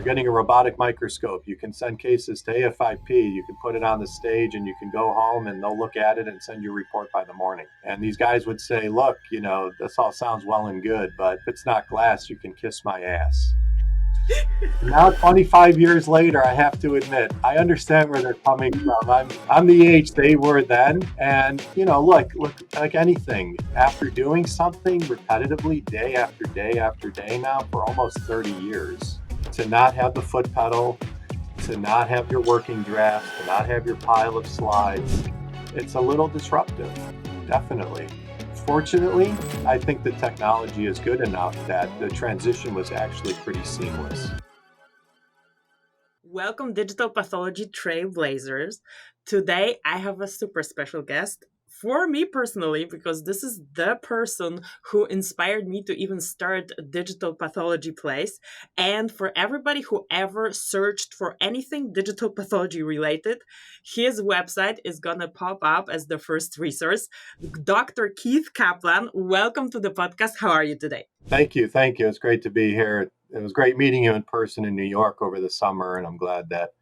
You're getting a robotic microscope. You can send cases to AFIP. You can put it on the stage and you can go home and they'll look at it and send you a report by the morning. And these guys would say, look, this all sounds well and good, but if it's not glass, you can kiss my ass. Now, 25 years later, I have to admit, I understand where they're coming from. I'm the age they were then. And, look, like anything, after doing something repetitively day after day after day now for almost 30 years, to not have the foot pedal, to not have your working drafts, to not have your pile of slides, it's a little disruptive, definitely. Fortunately, I think the technology is good enough that the transition was actually pretty seamless. Welcome, Digital Pathology Trailblazers. Today, I have a super special guest for me personally, because this is the person who inspired me to even start a digital pathology place. And for everybody who ever searched for anything digital pathology related, his website is going to pop up as the first resource. Dr. Keith Kaplan, welcome to the podcast. How are you today? Thank you. It's great to be here. It was great meeting you in person in New York over the summer, and I'm glad that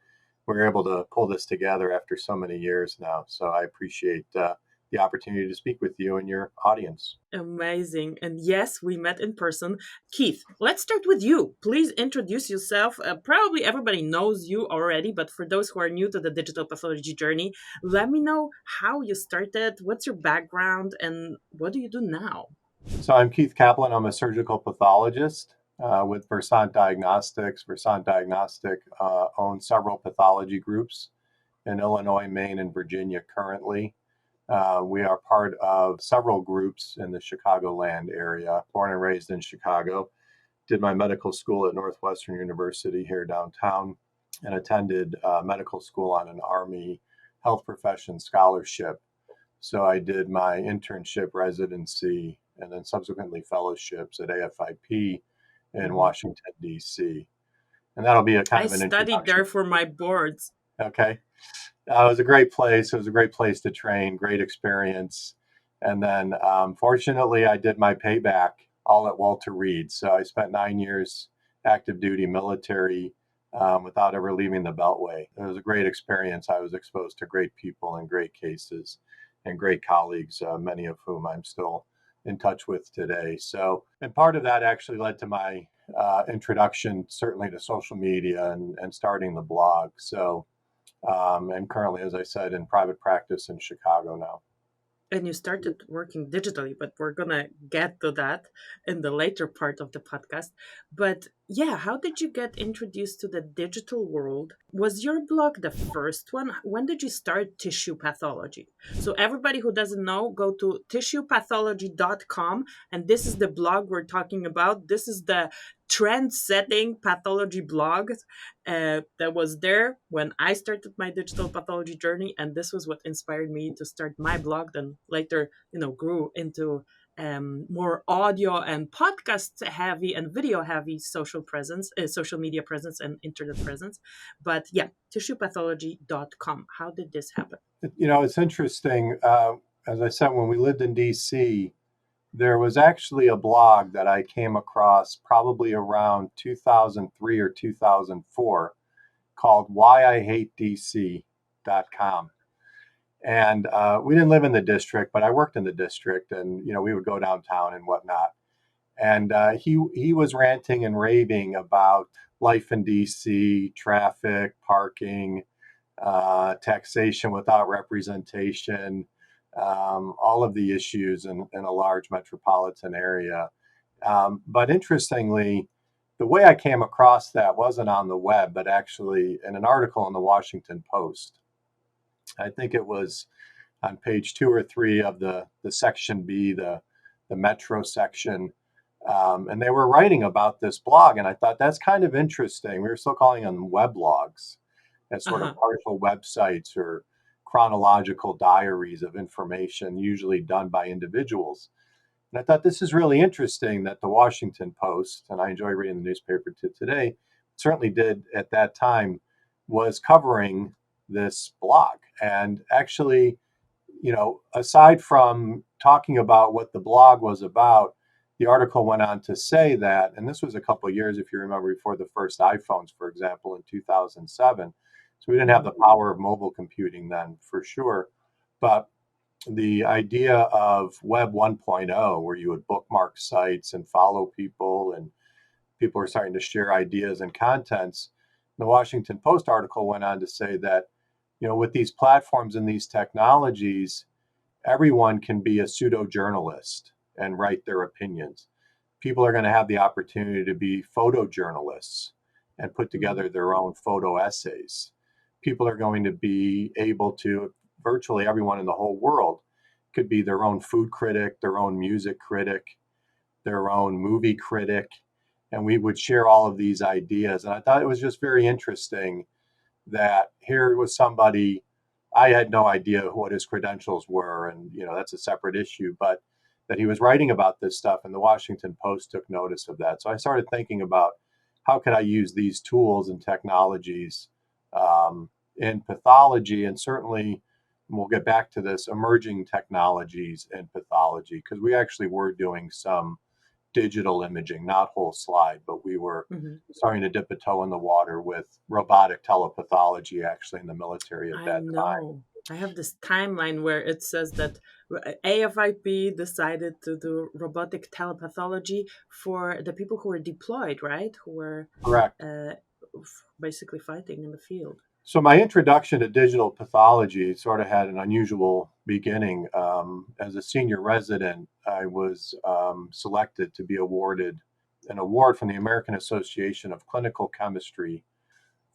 we were able to pull this together after so many years now. So I appreciate the opportunity to speak with you and your audience. Amazing. And yes, we met in person. Keith, let's start with you. Please introduce yourself. Probably everybody knows you already, but for those who are new to the digital pathology journey, let me know how you started, what's your background, and what do you do now? So I'm Keith Kaplan. I'm a surgical pathologist with Versant Diagnostics. Versant Diagnostic owns several pathology groups in Illinois, Maine, and Virginia currently. We are part of several groups in the Chicagoland area. Born and raised in Chicago, did my medical school at Northwestern University here downtown, and attended medical school on an Army health profession scholarship. So I did my internship, residency, and then subsequently fellowships at AFIP in Washington, D.C. And that'll be a kind of an introduction. I studied there for my boards. Okay. It was a great place. It was a great place to train, great experience. And then fortunately, I did my payback all at Walter Reed. So I spent 9 years active duty military without ever leaving the Beltway. It was a great experience. I was exposed to great people and great cases and great colleagues, many of whom I'm still in touch with today. So, and part of that actually led to my introduction, certainly to social media and starting the blog. So, and currently, as I said, in private practice in Chicago now. And you started working digitally, but we're going to get to that in the later part of the podcast. But yeah, how did you get introduced to the digital world? Was your blog the first one? When did you start tissue pathology? So everybody who doesn't know, go to tissuepathology.com. And this is the blog we're talking about. This is the trend-setting pathology blog that was there when I started my digital pathology journey, and this was what inspired me to start my blog. Then later, grew into more audio and podcast heavy and video heavy social media presence, and internet presence. But yeah, tissuepathology.com. How did this happen? It's interesting. As I said, when we lived in DC, there was actually a blog that I came across probably around 2003 or 2004 called whyihatedc.com. And we didn't live in the district, but I worked in the district, and we would go downtown and whatnot. And he was ranting and raving about life in DC, traffic, parking, taxation without representation, all of the issues in a large metropolitan area. But interestingly, the way I came across that wasn't on the web, but actually in an article in the Washington Post. I think it was on page 2 or 3 of the section B, the metro section. And they were writing about this blog, and I thought that's kind of interesting. We were still calling them weblogs, as sort of partial websites or chronological diaries of information, usually done by individuals. And I thought this is really interesting that the Washington Post, and I enjoy reading the newspaper today, certainly did at that time, was covering this blog. And actually, aside from talking about what the blog was about, the article went on to say that, and this was a couple of years, if you remember, before the first iPhones, for example, in 2007. So we didn't have Mm-hmm. the power of mobile computing then, for sure. But the idea of Web 1.0, where you would bookmark sites and follow people, and people were starting to share ideas and contents. The Washington Post article went on to say that, with these platforms and these technologies, everyone can be a pseudo journalist and write their opinions. People are going to have the opportunity to be photojournalists and put Mm-hmm. together their own photo essays. People are going to be able to, virtually everyone in the whole world could be their own food critic, their own music critic, their own movie critic, and we would share all of these ideas. And I thought it was just very interesting that here was somebody, I had no idea what his credentials were, and that's a separate issue, but that he was writing about this stuff, and the Washington Post took notice of that. So I started thinking about how could I use these tools and technologies in pathology, and certainly we'll get back to this, emerging technologies in pathology, because we actually were doing some digital imaging, not whole slide, but we were Mm-hmm. starting to dip a toe in the water with robotic telepathology actually in the military at I that time. know. I have this timeline where it says that AFIP decided to do robotic telepathology for the people who were deployed, right? Who were Correct. uh, basically fighting in the field. So my introduction to digital pathology sort of had an unusual beginning. As a senior resident, I was selected to be awarded an award from the American Association of Clinical Chemistry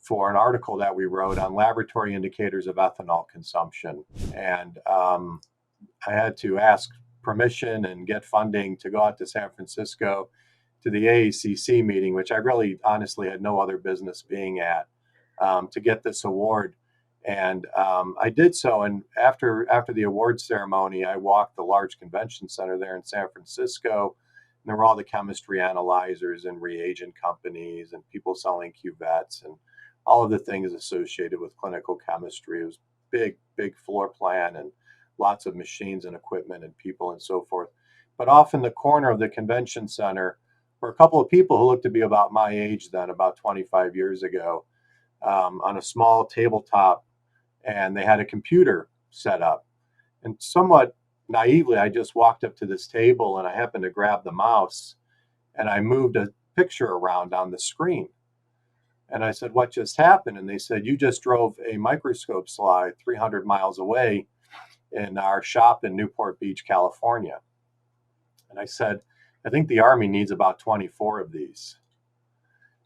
for an article that we wrote on laboratory indicators of ethanol consumption. And I had to ask permission and get funding to go out to San Francisco to the AACC meeting, which I really honestly had no other business being at, to get this award. And I did so. And after the award ceremony, I walked the large convention center there in San Francisco. And there were all the chemistry analyzers and reagent companies and people selling cuvettes and all of the things associated with clinical chemistry. It was big, big floor plan and lots of machines and equipment and people and so forth. But off in the corner of the convention center were a couple of people who looked to be about my age then, about 25 years ago, on a small tabletop, and they had a computer set up. And somewhat naively, I just walked up to this table and I happened to grab the mouse and I moved a picture around on the screen. And I said, "What just happened?" And they said, "You just drove a microscope slide 300 miles away in our shop in Newport Beach, California." And I said, "I think the Army needs about 24 of these."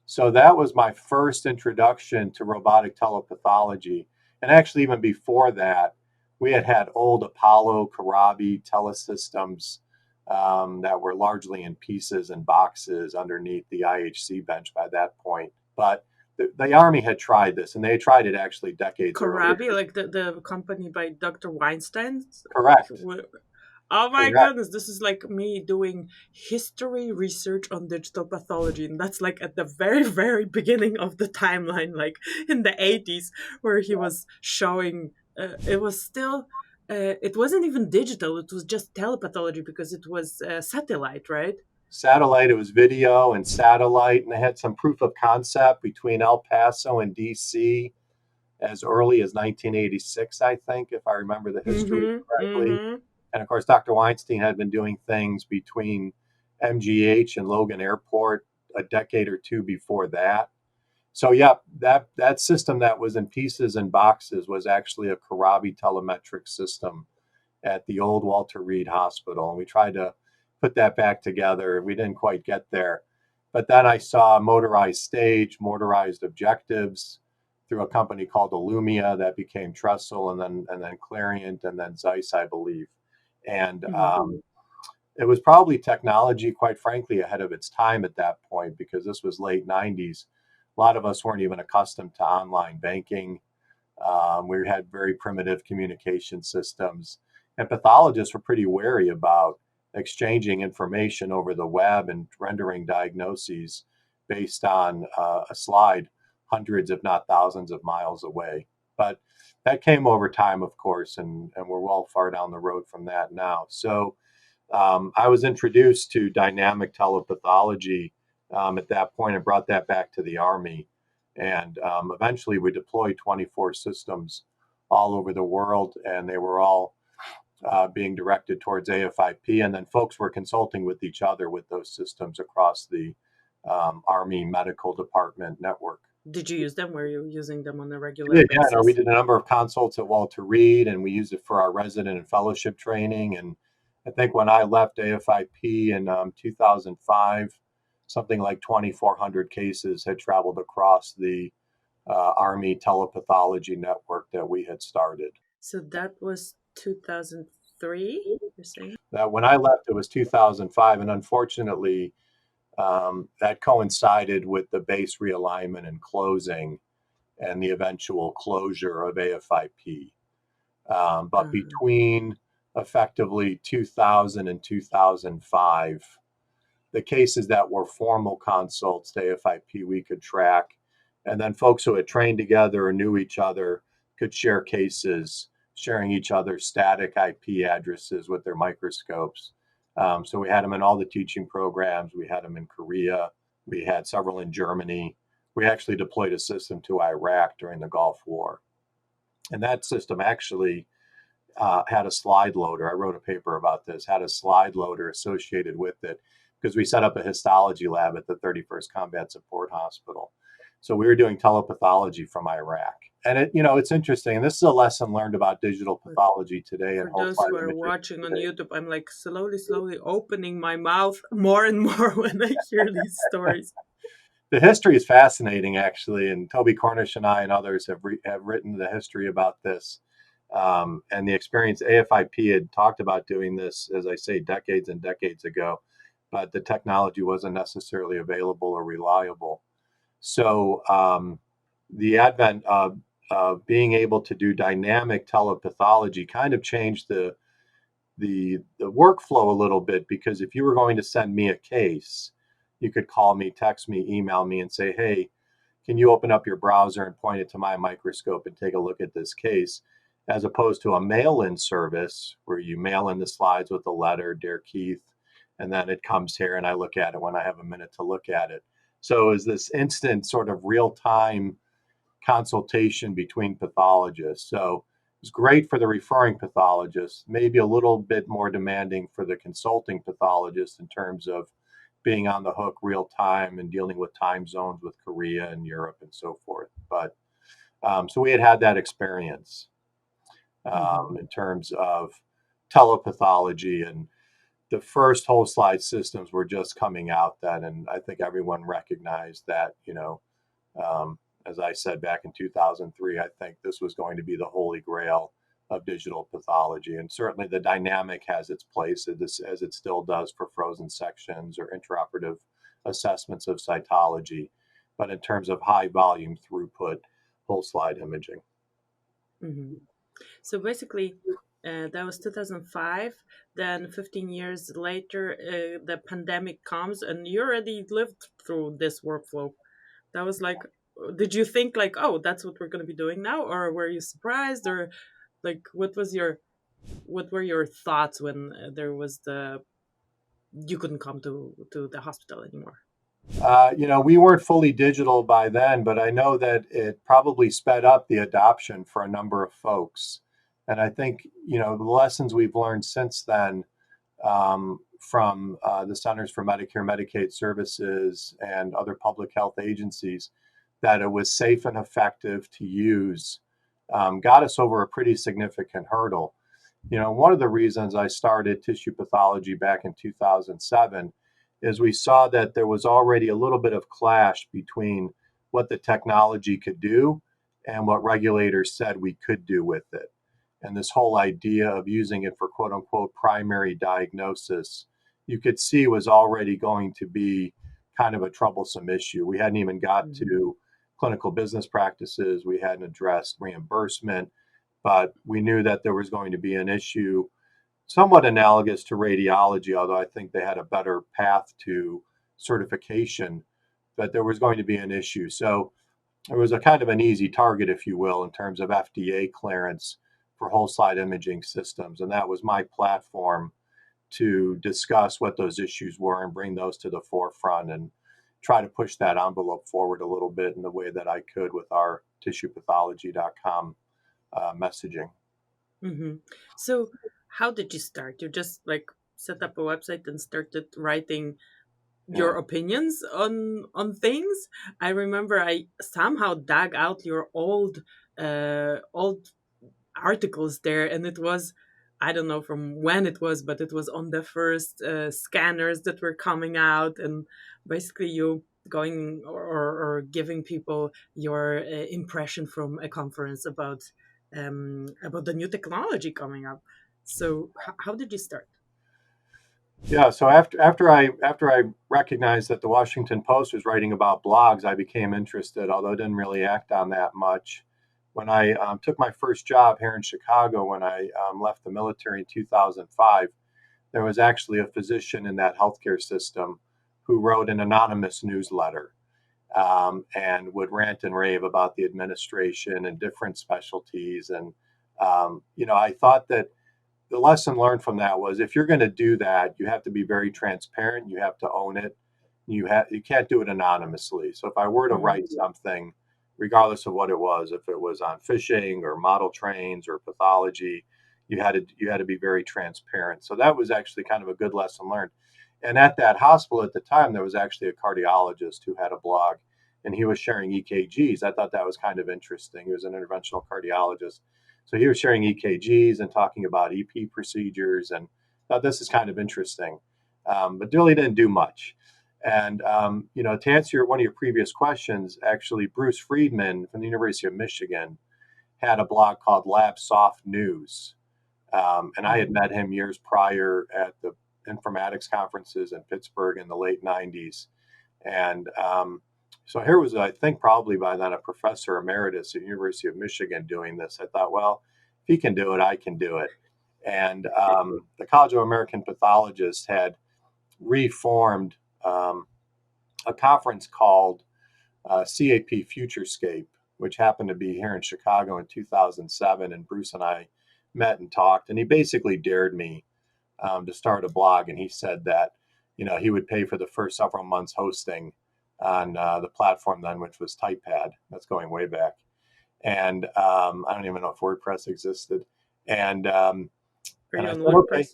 So that was my first introduction to robotic telepathology. And actually, even before that, we had had old Apollo Karabi telesystems that were largely in pieces and boxes underneath the IHC bench by that point. But the Army had tried this, and they had tried it actually decades earlier. Korabi, like the company by Dr. Weinstein. Correct. Oh my Correct. goodness, this is like me doing history research on digital pathology. And that's like at the very, very beginning of the timeline, like in the 80s, where he was showing it was still. It wasn't even digital, it was just telepathology because it was satellite, right? Satellite, it was video and satellite, and they had some proof of concept between El Paso and DC as early as 1986, I think, if I remember the history Mm-hmm. correctly. Mm-hmm. And of course, Dr. Weinstein had been doing things between MGH and Logan Airport a decade or two before that. So yeah, that system that was in pieces and boxes was actually a Karabi telemetric system at the old Walter Reed Hospital, and we tried to put that back together. We didn't quite get there, but then I saw motorized stage, motorized objectives through a company called Illumia that became Trestle, and then Clariant, and then Zeiss, I believe. And Mm-hmm. it was probably technology, quite frankly, ahead of its time at that point, because this was late 90s. A lot of us weren't even accustomed to online banking. We had very primitive communication systems, and pathologists were pretty wary about exchanging information over the web and rendering diagnoses based on a slide hundreds, if not thousands, of miles away. But that came over time, of course, and we're well far down the road from that now. So I was introduced to dynamic telepathology at that point and brought that back to the Army. And eventually we deployed 24 systems all over the world, and they were all being directed towards AFIP. And then folks were consulting with each other with those systems across the Army Medical Department network. Did you use them? Were you using them on a We regular did, yeah. No, we basis? did a number of consults at Walter Reed, and we used it for our resident and fellowship training. And I think when I left AFIP in 2005, something like 2,400 cases had traveled across the Army telepathology network that we had started. So that was 2003, you're saying? When I left, it was 2005, and unfortunately, that coincided with the base realignment and closing and the eventual closure of AFIP. But Uh, between effectively 2000 and 2005, the cases that were formal consults to AFIP we could track. And then folks who had trained together or knew each other could share cases, sharing each other's static IP addresses with their microscopes. So we had them in all the teaching programs. We had them in Korea. We had several in Germany. We actually deployed a system to Iraq during the Gulf War. And that system actually had a slide loader. I wrote a paper about this, had a slide loader associated with it because we set up a histology lab at the 31st Combat Support Hospital. So we were doing telepathology from Iraq. And it's interesting. And this is a lesson learned about digital but pathology today and for whole those slide who are imaging watching on today. YouTube, I'm like slowly opening my mouth more and more when I hear these stories. The history is fascinating, actually. And Toby Cornish and I and others have written the history about this. And the experience. AFIP had talked about doing this, as I say, decades and decades ago, but the technology wasn't necessarily available or reliable. So the advent of being able to do dynamic telepathology kind of changed the workflow a little bit, because if you were going to send me a case, you could call me, text me, email me, and say, "Hey, can you open up your browser and point it to my microscope and take a look at this case?" As opposed to a mail-in service where you mail in the slides with a letter, "Dear Keith," and then it comes here and I look at it when I have a minute to look at it. So is this instant sort of real-time consultation between pathologists. So it's great for the referring pathologist, maybe a little bit more demanding for the consulting pathologist in terms of being on the hook real time and dealing with time zones with Korea and Europe and so forth. But so we had that experience Hmm. in terms of telepathology, and the first whole slide systems were just coming out then, and I think everyone recognized that, um, as I said back in 2003, I think this was going to be the holy grail of digital pathology. And certainly the dynamic has its place, as it still does for frozen sections or intraoperative assessments of cytology. But in terms of high volume throughput, whole slide imaging. Hmm. So basically, that was 2005. Then 15 years later, the pandemic comes, and you already lived through this workflow. That was like, did you think like, oh, that's what we're going to be doing now, or were you surprised, or like, what were your thoughts when there was the you couldn't come to the hospital anymore? We weren't fully digital by then, but I know that it probably sped up the adoption for a number of folks. And I think, the lessons we've learned since then from the Centers for Medicare and Medicaid Services and other public health agencies, that it was safe and effective to use, got us over a pretty significant hurdle. One of the reasons I started tissue pathology back in 2007 is we saw that there was already a little bit of clash between what the technology could do and what regulators said we could do with it. And this whole idea of using it for quote unquote primary diagnosis, you could see was already going to be kind of a troublesome issue. We hadn't even got Hmm. to clinical business practices, we hadn't addressed reimbursement, but we knew that there was going to be an issue somewhat analogous to radiology, although I think they had a better path to certification, but there was going to be an issue. So it was a kind of an easy target, if you will, in terms of FDA clearance for whole slide imaging systems. And that was my platform to discuss what those issues were and bring those to the forefront and try to push that envelope forward a little bit in the way that I could with our tissuepathology.com messaging. Hmm. So, how did you start? You just like set up a website and started writing Yeah. your opinions on things. I remember I somehow dug out your old articles there, and it was, I don't know from when it was, but it was on the first scanners that were coming out, and basically you going or giving people your impression from a conference about the new technology coming up. So how did you start? Yeah, so after I recognized that the Washington Post was writing about blogs, I became interested, although I didn't really act on that much. When I took my first job here in Chicago, when I left the military in 2005, there was actually a physician in that healthcare system who wrote an anonymous newsletter and would rant and rave about the administration and different specialties. And I thought that the lesson learned from that was if you're going to do that, you have to be very transparent. You have to own it. You can't do it anonymously. So if I were to Hmm. write something, regardless of what it was, if it was on fishing or model trains or pathology, you had to be very transparent. So that was actually kind of a good lesson learned. And at that hospital at the time, there was actually a cardiologist who had a blog, and he was sharing EKGs. I thought that was kind of interesting. He was an interventional cardiologist, so he was sharing EKGs and talking about EP procedures, and thought this is kind of interesting, but really didn't do much. And to answer one of your previous questions, actually, Bruce Friedman from the University of Michigan had a blog called Lab Soft News, and I had Hmm. met him years prior at the informatics conferences in Pittsburgh in the late '90s, and so here was, I think, probably by then a professor emeritus at the University of Michigan doing this. I thought, well, if he can do it, I can do it. And the College of American Pathologists had reformed um, a conference called CAP Futurescape, which happened to be here in Chicago in 2007. And Bruce and I met and talked, and he basically dared me to start a blog. And he said that, he would pay for the first several months hosting on the platform then, which was TypePad. That's going way back. And I don't even know if WordPress existed. And um, Are and you I on said, okay, WordPress?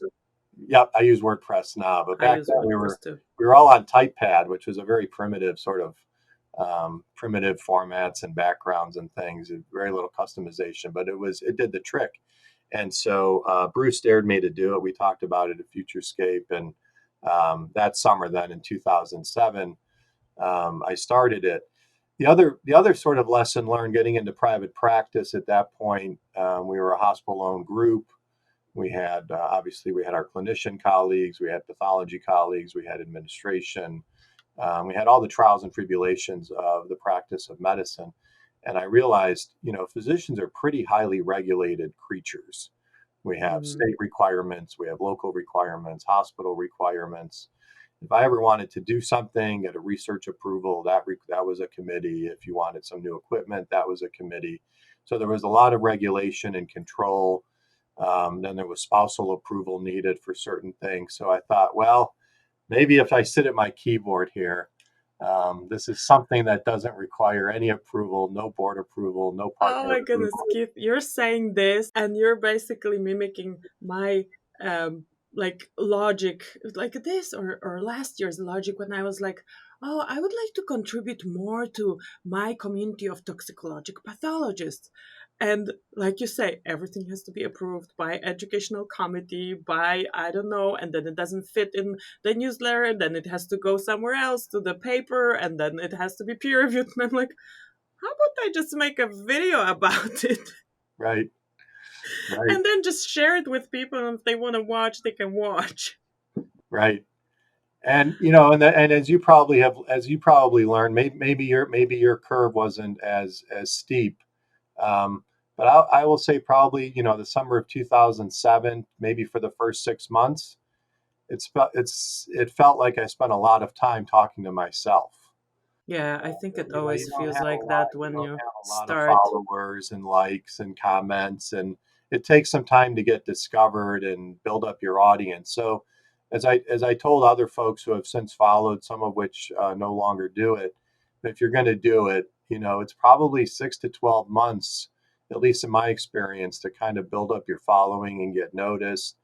yep, I use WordPress now. But I back use then WordPress too. we were all on TypePad, which was a very primitive sort of primitive formats and backgrounds and things. Very little customization, but it did the trick. And so Bruce dared me to do it. We talked about it at Futurescape, and that summer, then in 2007, I started it. The other sort of lesson learned getting into private practice at that point, we were a hospital-owned group. We had obviously we had our clinician colleagues, we had pathology colleagues, we had administration, we had all the trials and tribulations of the practice of medicine. And I realized, physicians are pretty highly regulated creatures. We have Hmm. state requirements, we have local requirements, hospital requirements. If I ever wanted to do something, get a research approval, that was a committee. If you wanted some new equipment, that was a committee. So there was a lot of regulation and control. Then there was spousal approval needed for certain things. So I thought, well, maybe if I sit at my keyboard here, this is something that doesn't require any approval, no board approval, no Oh partner my goodness, approval. Keith, you're saying this and you're basically mimicking my like logic like this or last year's logic when I was like, oh, I would like to contribute more to my community of toxicological pathologists. And like you say, everything has to be approved by educational committee, by I don't know, and then it doesn't fit in the newsletter, then it has to go somewhere else to the paper, and then it has to be peer reviewed. And I'm like, how about I just make a video about it Right, right, and then just share it with people? And if they want to watch, they can watch. right. And and as you probably learned, maybe your curve wasn't as steep. Um, but I will say probably the summer of 2007, maybe for the first 6 months, it felt like I spent a lot of time talking to myself. Yeah, I think it You always don't feels have a like lot. that You when don't you have a lot of start. followers and likes and comments, and it takes some time to get discovered and build up your audience. So as I told other folks who have since followed, some of which no longer do it, if you're going to do it, it's probably 6 to 12 months, at least in my experience, to kind of build up your following and get noticed,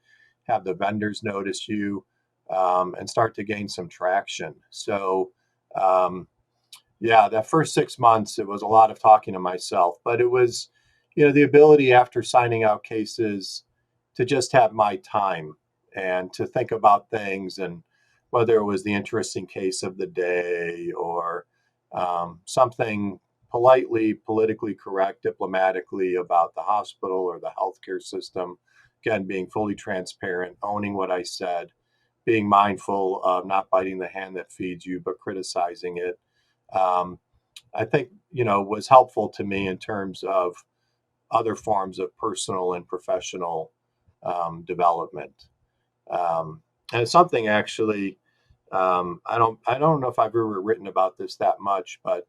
have the vendors notice you, and start to gain some traction. So, um, yeah, that first 6 months, it was a lot of talking to myself, but it was, the ability after signing out cases to just have my time and to think about things, and whether it was the interesting case of the day or something politely, politically correct, diplomatically about the hospital or the healthcare system. Again, being fully transparent, owning what I said, being mindful of not biting the hand that feeds you, but criticizing it. Um, I think, was helpful to me in terms of other forms of personal and professional development. And it's something actually, I don't know if I've ever written about this that much, but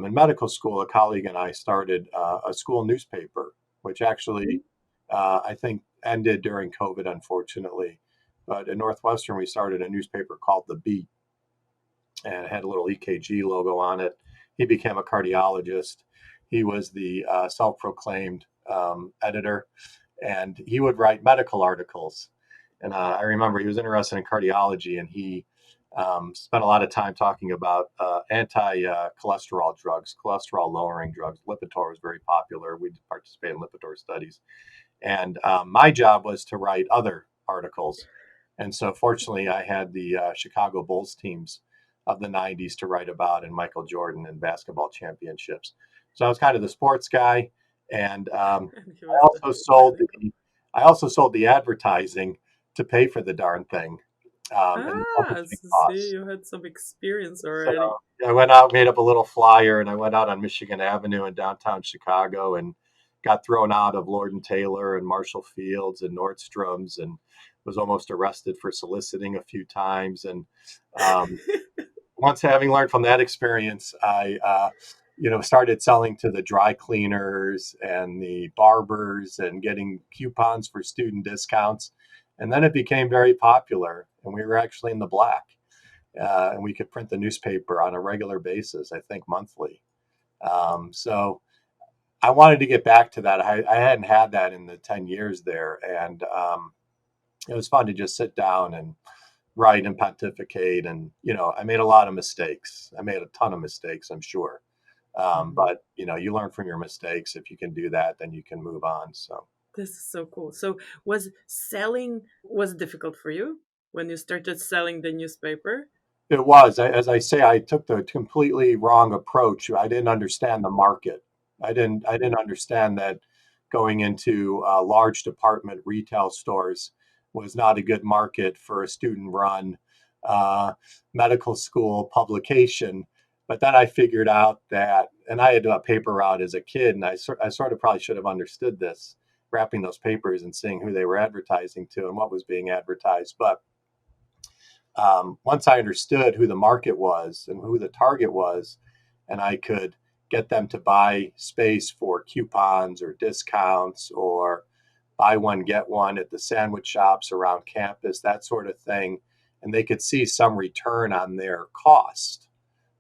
in medical school, a colleague and I started a school newspaper, which actually I think ended during COVID, unfortunately. But at Northwestern, we started a newspaper called The Beat, and it had a little EKG logo on it. He became a cardiologist. He was the self-proclaimed editor, and he would write medical articles. And I remember he was interested in cardiology, and he spent a lot of time talking about anti-cholesterol drugs, cholesterol-lowering drugs. Lipitor was very popular. We participated in Lipitor studies, and my job was to write other articles. And so, fortunately, I had the Chicago Bulls teams of the '90s to write about, and Michael Jordan and basketball championships. So I was kind of the sports guy, and And he I was also sold really cool. the I also sold the advertising to pay for the darn thing, and the Ah, publishing so see, costs. you had some experience So already. I went out, made up a little flyer, and I went out on Michigan Avenue in downtown Chicago and got thrown out of Lord and Taylor and Marshall Fields and Nordstrom's, and was almost arrested for soliciting a few times. And um, once having learned from that experience, I started selling to the dry cleaners and the barbers and getting coupons for student discounts. And then it became very popular, and we were actually in the black, and we could print the newspaper on a regular basis, I think monthly. So I wanted to get back to that. I hadn't had that in the 10 years there. And it was fun to just sit down and write and pontificate. And, I made a lot of mistakes. I made a ton of mistakes, I'm sure. Mhm. But, you learn from your mistakes. If you can do that, then you can move on. So. This is so cool. So, was selling was difficult for you when you started selling the newspaper? It was, as I say, I took the completely wrong approach. I didn't understand the market. I didn't understand that going into large department retail stores was not a good market for a student-run uh, medical school publication. But then I figured out that, and I had a paper route as a kid, and I sort of probably should have understood this, wrapping those papers and seeing who they were advertising to and what was being advertised. But once I understood who the market was and who the target was, and I could get them to buy space for coupons or discounts or buy one, get one at the sandwich shops around campus, that sort of thing, and they could see some return on their cost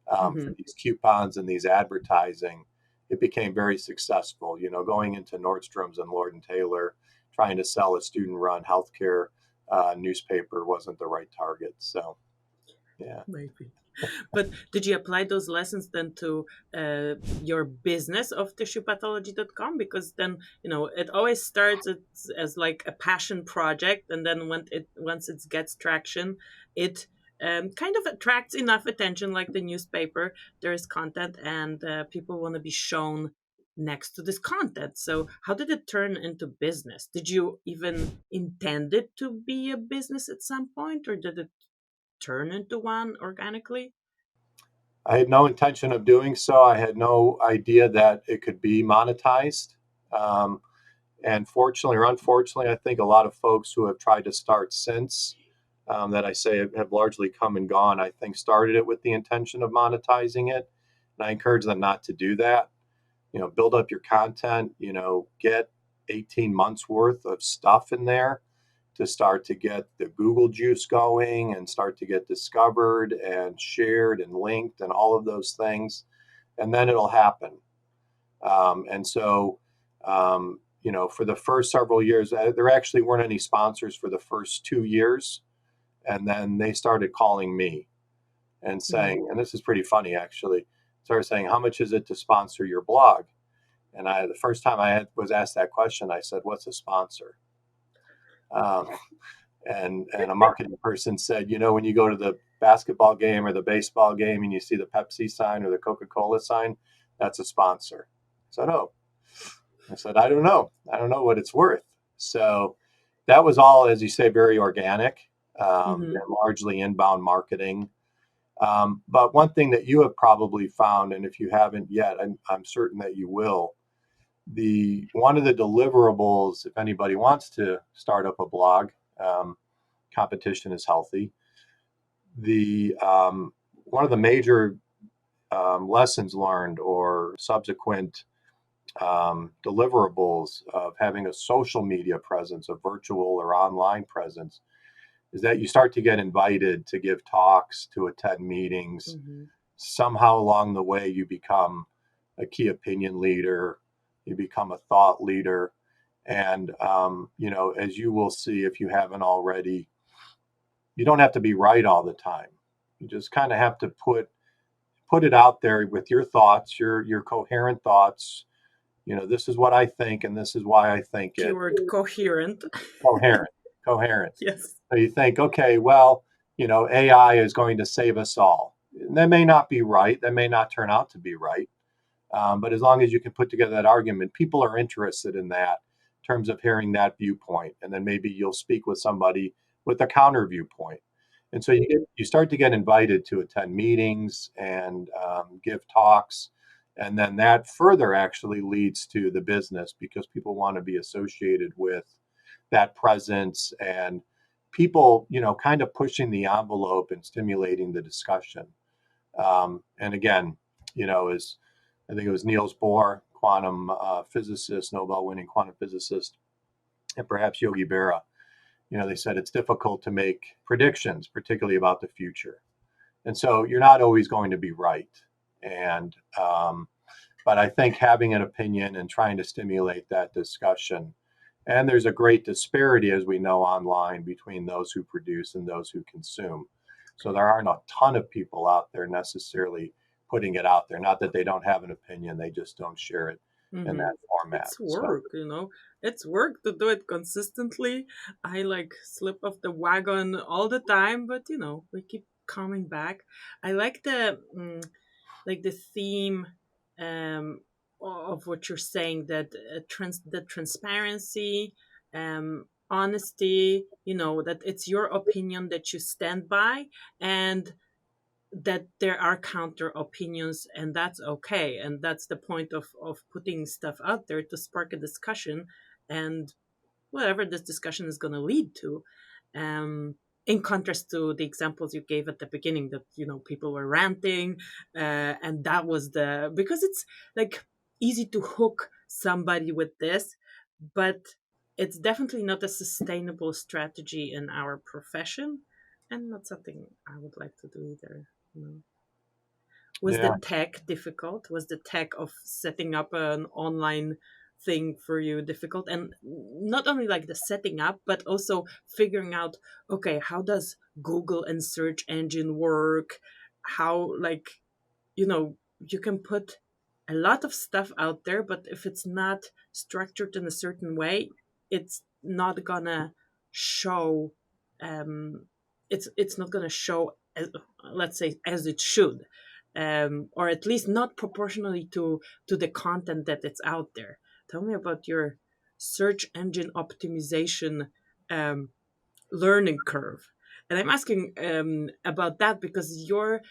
for Hmm. these coupons and these advertising, it became very successful. Going into Nordstrom's and Lord and Taylor, trying to sell a student-run healthcare newspaper wasn't the right target. So, yeah. Maybe. But did you apply those lessons then to your business of tissuepathology.com? Because then, it always starts as like a passion project, and then once it gets traction, it kind of attracts enough attention, like the newspaper. There is content, and people want to be shown next to this content. So, how did it turn into business? Did you even intend it to be a business at some point, or did it turn into one organically? I had no intention of doing so. I had no idea that it could be monetized. Um, and fortunately or unfortunately, I think a lot of folks who have tried to start since, that I say have largely come and gone, I think started it with the intention of monetizing it. And I encourage them not to do that. Build up your content, get 18 months worth of stuff in there to start to get the Google juice going and start to get discovered and shared and linked and all of those things. And then it'll happen. And so, for the first several years, there actually weren't any sponsors for the first 2 years. And then they started calling me and Mm-hmm. saying, and this is pretty funny actually, started saying, how much is it to sponsor your blog? And the first time was asked that question, I said, what's a sponsor? Um, and a marketing person said, when you go to the basketball game or the baseball game and you see the Pepsi sign or the Coca-Cola sign, that's a sponsor. I said, oh, I said, I don't know. I don't know what it's worth. So that was all, as you say, very organic, Mm-hmm. and largely inbound marketing. But one thing that you have probably found, and if you haven't yet, I'm certain that you will, the one of the deliverables, if anybody wants to start up a blog, competition is healthy. The One of the major lessons learned or subsequent deliverables of having a social media presence, a virtual or online presence, is that you start to get invited to give talks, to attend meetings. Mm-hmm. Somehow along the way, you become a key opinion leader, you become a thought leader. And, as you will see if you haven't already, you don't have to be right all the time. You just kind of have to put it out there with your thoughts, your coherent thoughts. This is what I think, and this is why I think it. Keyword coherent. Coherent, coherent. Yes. So you think, okay, well, AI is going to save us all. And that may not be right. That may not turn out to be right. But as long as you can put together that argument, people are interested in that in terms of hearing that viewpoint. And then maybe you'll speak with somebody with a counter viewpoint. And so you start to get invited to attend meetings and give talks. And then that further actually leads to the business because people want to be associated with that presence and people, kind of pushing the envelope and stimulating the discussion. And again, as I think it was Niels Bohr, quantum physicist, Nobel-winning quantum physicist, and perhaps Yogi Berra. They said it's difficult to make predictions, particularly about the future, and so you're not always going to be right. And but I think having an opinion and trying to stimulate that discussion, and there's a great disparity, as we know, online between those who produce and those who consume. So there aren't a ton of people out there necessarily putting it out there. Not that they don't have an opinion, they just don't share it in Mm-hmm. that format. It's So work. It's work to do it consistently. I like slip off the wagon all the time, but we keep coming back. I like the theme um, of what you're saying, that the transparency, honesty. That it's your opinion that you stand by, and that there are counter opinions, and that's okay, and that's the point of putting stuff out there to spark a discussion, and whatever this discussion is going to lead to, um in contrast to the examples you gave at the beginning, that people were ranting, and that was the because it's like easy to hook somebody with this, but it's definitely not a sustainable strategy in our profession, and not something I would like to do either. you know was the yeah, tech difficult? Was the tech of setting up an online thing for you difficult? And not only like the setting up, but also figuring out, okay, how does Google and search engine work? How, like, you can put a lot of stuff out there, but if it's not structured in a certain way, it's not gonna show. Um, it's not gonna show, as, let's say, as it should, or at least not proportionally to the content that it's out there. Tell me about your search engine optimization um, learning curve. And I'm asking about that because your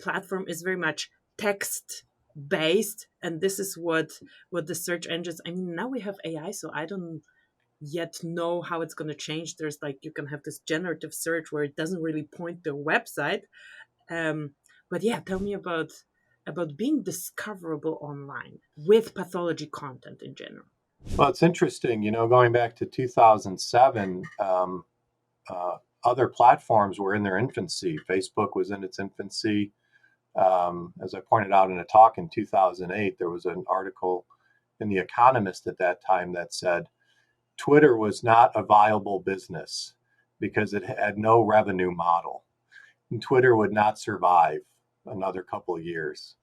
platform is very much text based, and this is what the search engines. I mean, now we have AI, so I don't yet know how it's going to change. There's like, you can have this generative search where it doesn't really point to a website. um, but yeah, tell me about being discoverable online with pathology content in general. well, it's interesting. Going back to 2007. other platforms were in their infancy. Facebook was in its infancy. As I pointed out in a talk in 2008, there was an article in The Economist at that time that said Twitter was not a viable business because it had no revenue model. And Twitter would not survive another couple of years.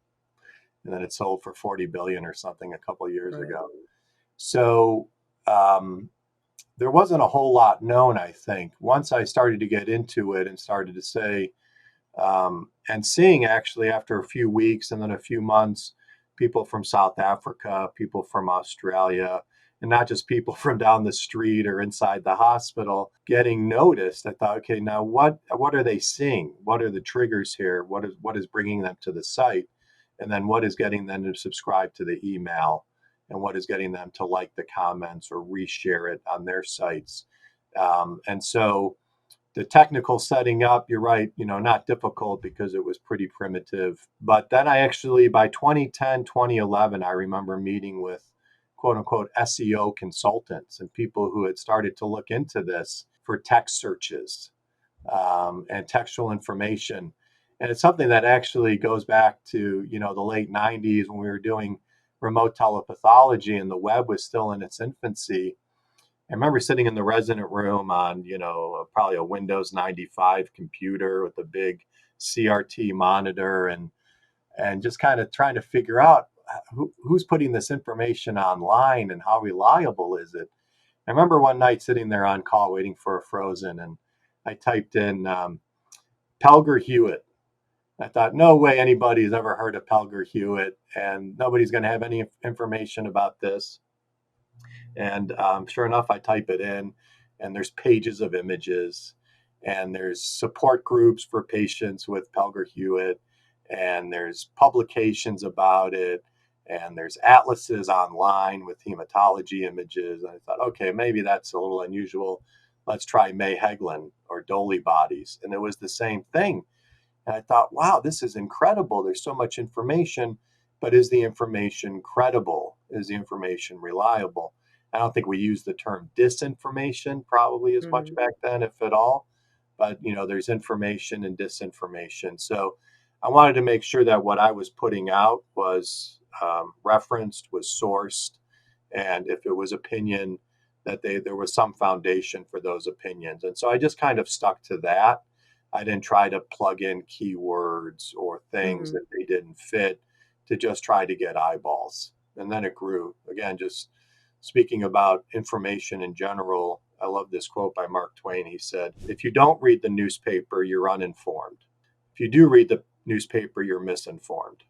And then it sold for 40 billion or something a couple of years Right. ago. So um, there wasn't a whole lot known, I think. Once I started to get into it and started to say, and seeing actually after a few weeks and then a few months, people from South Africa, people from Australia, and not just people from down the street or inside the hospital getting noticed. I thought, okay, now what are they seeing? What are the triggers here? What is bringing them to the site? And then what is getting them to subscribe to the email? And what is getting them to like the comments or reshare it on their sites? And so the technical setting up, you're right, not difficult because it was pretty primitive. But then I actually, by 2010, 2011, I remember meeting with quote unquote SEO consultants and people who had started to look into this for text searches and textual information. And it's something that actually goes back to, the late 90s when we were doing remote telepathology and the web was still in its infancy. I remember sitting in the resident room on, probably a Windows 95 computer with a big CRT monitor and just kind of trying to figure out who's putting this information online and how reliable is it. I remember one night sitting there on call waiting for a frozen and I typed in Pelger Hewitt. I thought, no way anybody's ever heard of Pelger Hewitt and nobody's going to have any information about this. And sure enough, I type it in, and there's pages of images, and there's support groups for patients with Pelger Hewitt, and there's publications about it, and there's atlases online with hematology images. And I thought, okay, maybe that's a little unusual. Let's try May Heglin or Dolly bodies. And it was the same thing. And I thought, wow, this is incredible. There's so much information, but is the information credible? Is the information reliable? I don't think we use the term disinformation probably as much Mm-hmm. back then, if at all. But there's information and disinformation. So I wanted to make sure that what I was putting out was referenced, was sourced, and if it was opinion, that there was some foundation for those opinions. And so I just kind of stuck to that. I didn't try to plug in keywords or things Mm-hmm. that they didn't fit to just try to get eyeballs. And then it grew. Again, just speaking about information in general, I love this quote by Mark Twain. He said, if you don't read the newspaper, you're uninformed. If you do read the newspaper, you're misinformed.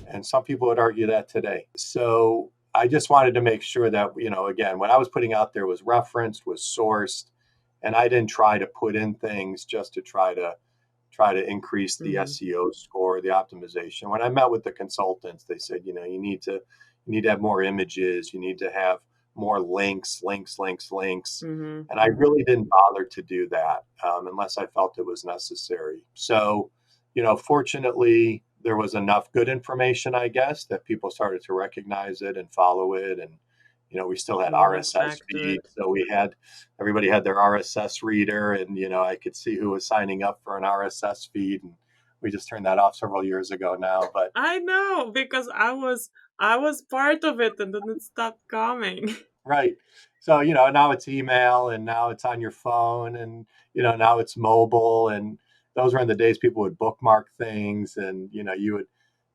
And some people would argue that today. So I just wanted to make sure that, again, what I was putting out there was referenced, was sourced, and I didn't try to put in things just to try to increase the Mm-hmm. SEO score, the optimization. When I met with the consultants, they said, you need to have more images, you need to have more links. Mm-hmm. And I Mm-hmm. really didn't bother to do that unless I felt it was necessary. So, fortunately, there was enough good information, I guess, that people started to recognize it and follow it. And, we still had You went RSS back to feeds. it. So everybody had their RSS reader and, I could see who was signing up for an RSS feed. And we just turned that off several years ago now. But I know because I was part of it and then it stopped coming. right. So, now it's email and now it's on your phone and, now it's mobile. And those were in the days people would bookmark things and, you would,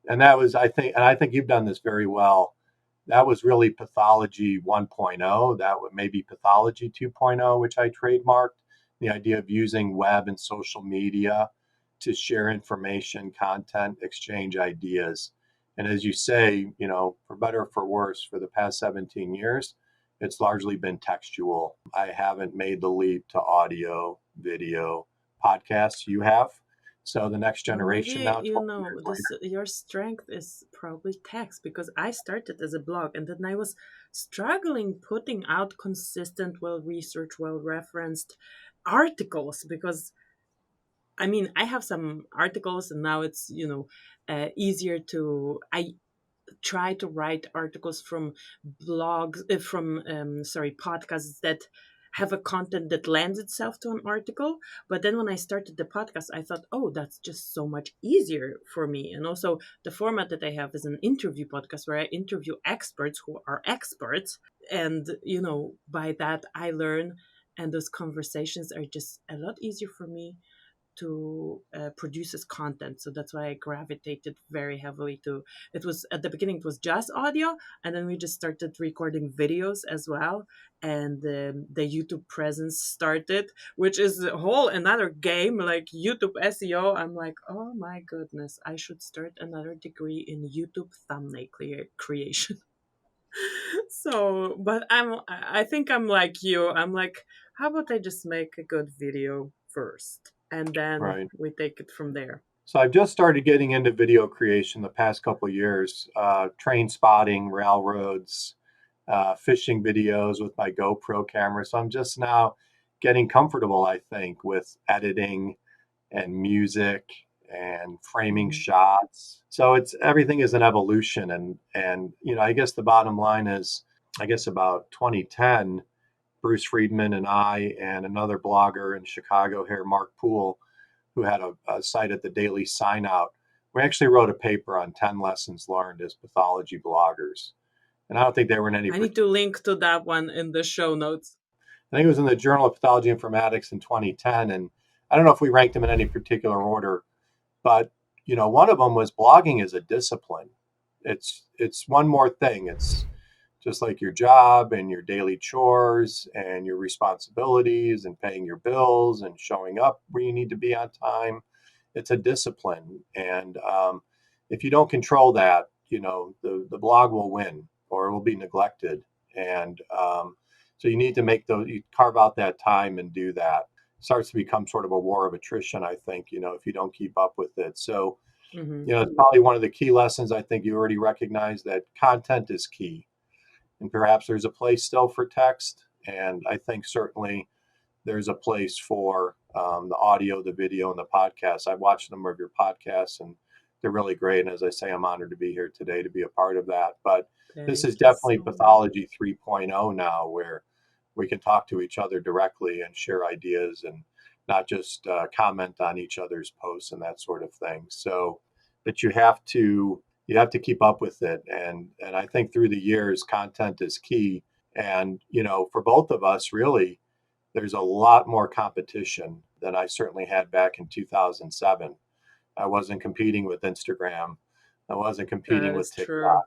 and that was, I think you've done this very well. That was really Pathology 1.0. That would maybe Pathology 2.0, which I trademarked. The idea of using web and social media to share information, content, exchange ideas. And as you say, for better or for worse, for the past 17 years, it's largely been textual. I haven't made the leap to audio, video, podcasts. You have. So the next Well, generation maybe now, 12 years this later. your strength is probably text because I started as a blog and then I was struggling putting out consistent, well researched, well referenced articles because I mean I have some articles and now it's easier to I try to write articles from blogs from sorry podcasts that have a content that lends itself to an article. But then when I started the podcast, I thought, oh, that's just so much easier for me. And also, the format that I have is an interview podcast where I interview experts who are experts. And, by that, I learn. And those conversations are just a lot easier for me to produce as content. So that's why I gravitated very heavily to it. Was at the beginning, it was just audio, and then we just started recording videos as well. And the YouTube presence started, which is a whole another game, like YouTube SEO. I'm like, oh my goodness, I should start another degree in YouTube thumbnail creation. So, but I think I'm like you. I'm like, how about I just make a good video first, and then Right. we take it from there. So I've just started getting into video creation the past couple of years, train spotting, railroads, fishing videos with my GoPro camera. So I'm just now getting comfortable, I think, with editing and music and framing Hmm. shots. So it's everything is an evolution, and I guess the bottom line is, I guess about 2010, Bruce Friedman and I and another blogger in Chicago here, Mark Poole, who had a site at the Daily Sign Out. We actually wrote a paper on 10 lessons learned as pathology bloggers. And I don't think they were in any I need particular, to link to that one in the show notes. I think it was in the Journal of Pathology Informatics in 2010. And I don't know if we ranked them in any particular order, but one of them was blogging as a discipline. It's one more thing. It's just like your job and your daily chores and your responsibilities and paying your bills and showing up where you need to be on time. It's a discipline. And if you don't control that, the blog will win or it will be neglected. And so you need to you carve out that time and do that. It starts to become sort of a war of attrition, I think, if you don't keep up with it. So, Hmm. it's probably one of the key lessons. I think you already recognize that content is key, and perhaps there's a place still for text. And I think certainly there's a place for the audio, the video, and the podcast. I've watched a number of your podcasts, and they're really great. And as I say, I'm honored to be here today to be a part of that. But this is Thank you definitely so much. Pathology 3.0 now, where we can talk to each other directly and share ideas and not just comment on each other's posts and that sort of thing. So, but you have to keep up with it, and I think through the years, content is key. And for both of us, really, there's a lot more competition than I certainly had back in 2007. I wasn't competing with Instagram. I wasn't That competing with is true. TikTok.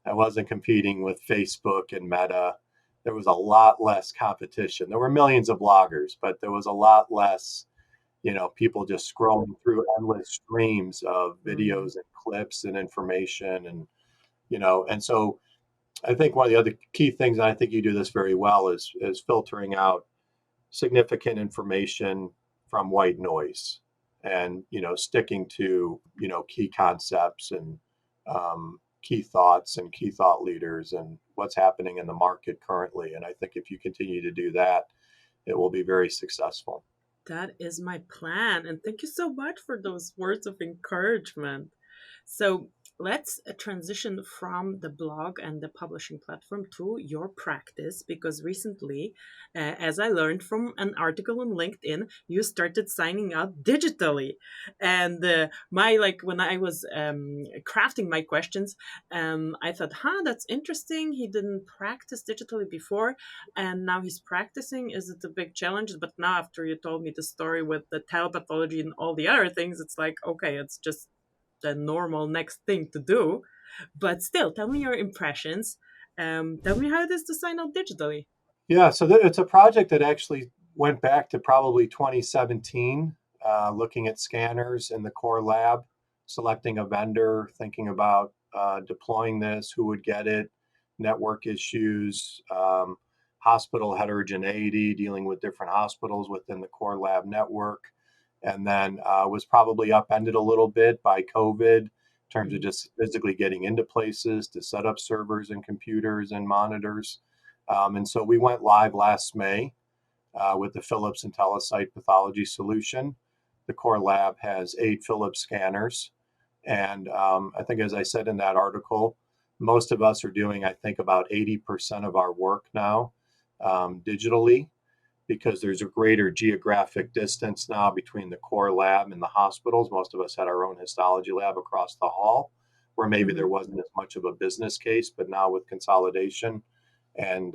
I wasn't competing with Facebook and Meta. There was a lot less competition. There were millions of bloggers, but there was a lot less, people just scrolling through endless streams of Mm. videos and clips and information. And so I think one of the other key things, and I think you do this very well, is filtering out significant information from white noise, and sticking to key concepts and key thoughts and key thought leaders and what's happening in the market currently. And I think if you continue to do that, it will be very successful. That is my plan. And thank you so much for those words of encouragement. So let's transition from the blog and the publishing platform to your practice, because recently, as I learned from an article on LinkedIn, you started signing out digitally. And when I was crafting my questions, I thought, that's interesting. He didn't practice digitally before, and now he's practicing. Is it a big challenge? But now, after you told me the story with the telepathology and all the other things, it's like, okay, it's just the normal next thing to do. But still, tell me your impressions. Tell me how it is to sign out digitally. Yeah, so it's a project that actually went back to probably 2017, looking at scanners in the core lab, selecting a vendor, thinking about deploying this, who would get it, network issues, hospital heterogeneity, dealing with different hospitals within the core lab network. And then was probably upended a little bit by COVID in terms of Mhm. just physically getting into places to set up servers and computers and monitors. And so we went live last May with the Philips IntelliSite pathology solution. The core lab has 8 Philips scanners. And I think, as I said in that article, most of us are doing, I think, about 80% of our work now digitally, because there's a greater geographic distance now between the core lab and the hospitals. Most of us had our own histology lab across the hall, where maybe there Hmm. wasn't as much of a business case, but now with consolidation and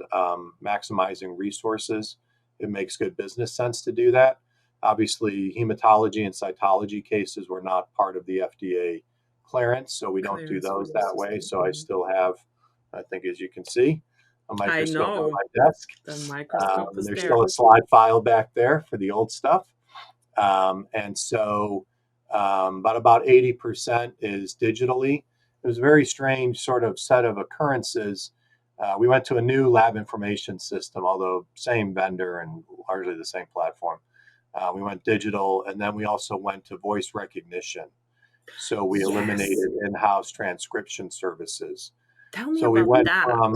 maximizing resources, it makes good business sense to do that. Obviously, hematology and cytology cases were not part of the FDA clearance, so we don't do Clearance for those your that way. system. So I Hmm. still have, I think, as you can see, a I microscope on know my desk. the microscope And is there's there. still a slide file back there for the old stuff. And so, but about 80% is digitally. It was a very strange sort of set of occurrences. We went to a new lab information system, although same vendor and largely the same platform. We went digital, and then we also went to voice recognition. So we Yes. eliminated in-house transcription services. Tell me So we about went that. from,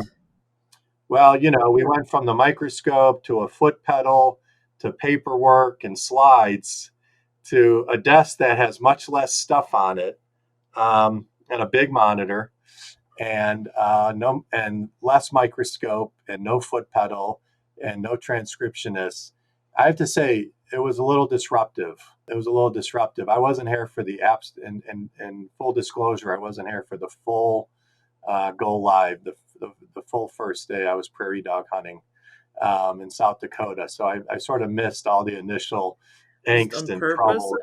well, we went from the microscope to a foot pedal to paperwork and slides to a desk that has much less stuff on it, and a big monitor, and no, and less microscope, and no foot pedal, and no transcriptionists. I have to say it was a little disruptive. It was a little disruptive. I wasn't here for the apps, and full disclosure, I wasn't here for the full go live, the full first day. I was prairie dog hunting in South Dakota, so I sort of missed all the initial Just angst on and purpose. trouble.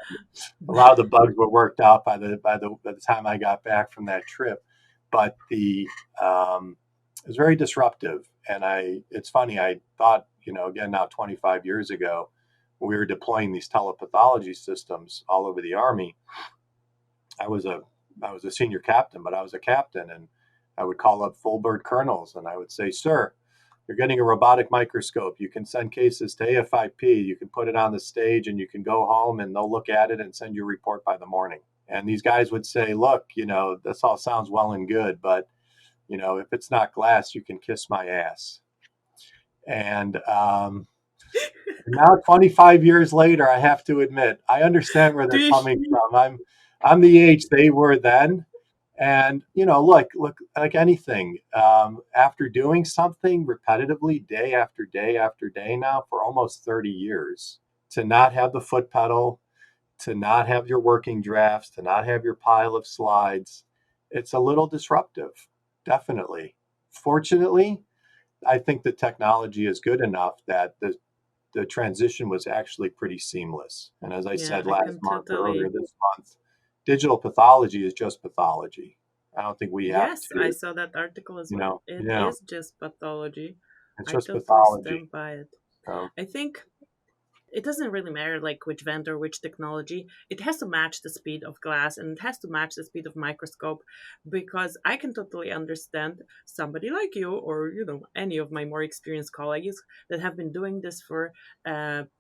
A lot of the bugs were worked out by the time I got back from that trip, but the it was very disruptive. And it's funny. I thought, again, now 25 years ago, when we were deploying these telepathology systems all over the Army. I was a I was a senior captain, but I was a captain, and I would call up full bird colonels, and I would say, "Sir, you're getting a robotic microscope. You can send cases to AFIP. You can put it on the stage, and you can go home, and they'll look at it and send you a report by the morning." And these guys would say, "Look, this all sounds well and good, but if it's not glass, you can kiss my ass." And now, 25 years later, I have to admit, I understand where Do they're you? coming from. I'm the age they were then. And, look, like anything, after doing something repetitively day after day after day now for almost 30 years, to not have the foot pedal, to not have your working drafts, to not have your pile of slides, it's a little disruptive, definitely. Fortunately, I think the technology is good enough that the transition was actually pretty seamless. And as I Yeah, said I last can month or earlier totally. this month, digital pathology is just pathology. I don't think we have Yes, I to, saw that article as well. It yeah, is just pathology. it's I just totally pathology. stand by it. So, I think it doesn't really matter like which vendor, which technology. It has to match the speed of glass and it has to match the speed of microscope, because I can totally understand somebody like you or any of my more experienced colleagues that have been doing this for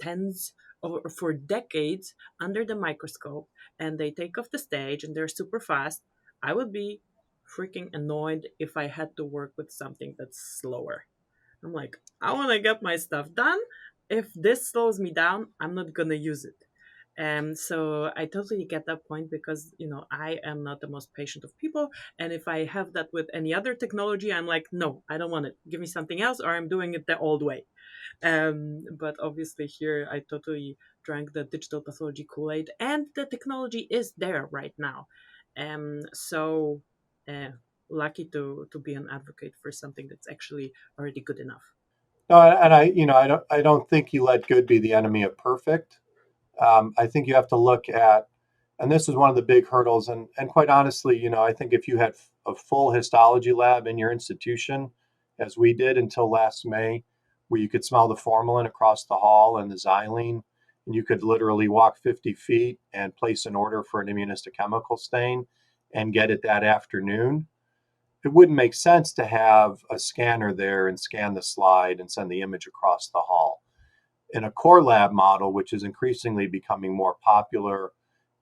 tens or for decades under the microscope, and they take off the stage and they're super fast. I would be freaking annoyed if I had to work with something that's slower. I'm like, I want to get my stuff done. If this slows me down, I'm not gonna use it. So I totally get that point, because I am not the most patient of people, and if I have that with any other technology, I'm like, no, I don't want it. Give me something else, or I'm doing it the old way. But obviously here I totally drank the digital pathology Kool-Aid, and the technology is there right now. So uh, lucky to be an advocate for something that's actually already good enough. no, and I don't think you let good be the enemy of perfect. I think you have to look at, and this is one of the big hurdles. And quite honestly, I think if you had a full histology lab in your institution, as we did until last May, where you could smell the formalin across the hall and the xylene, and you could literally walk 50 feet and place an order for an immunohistochemical stain and get it that afternoon, it wouldn't make sense to have a scanner there and scan the slide and send the image across the hall. In a core lab model, which is increasingly becoming more popular,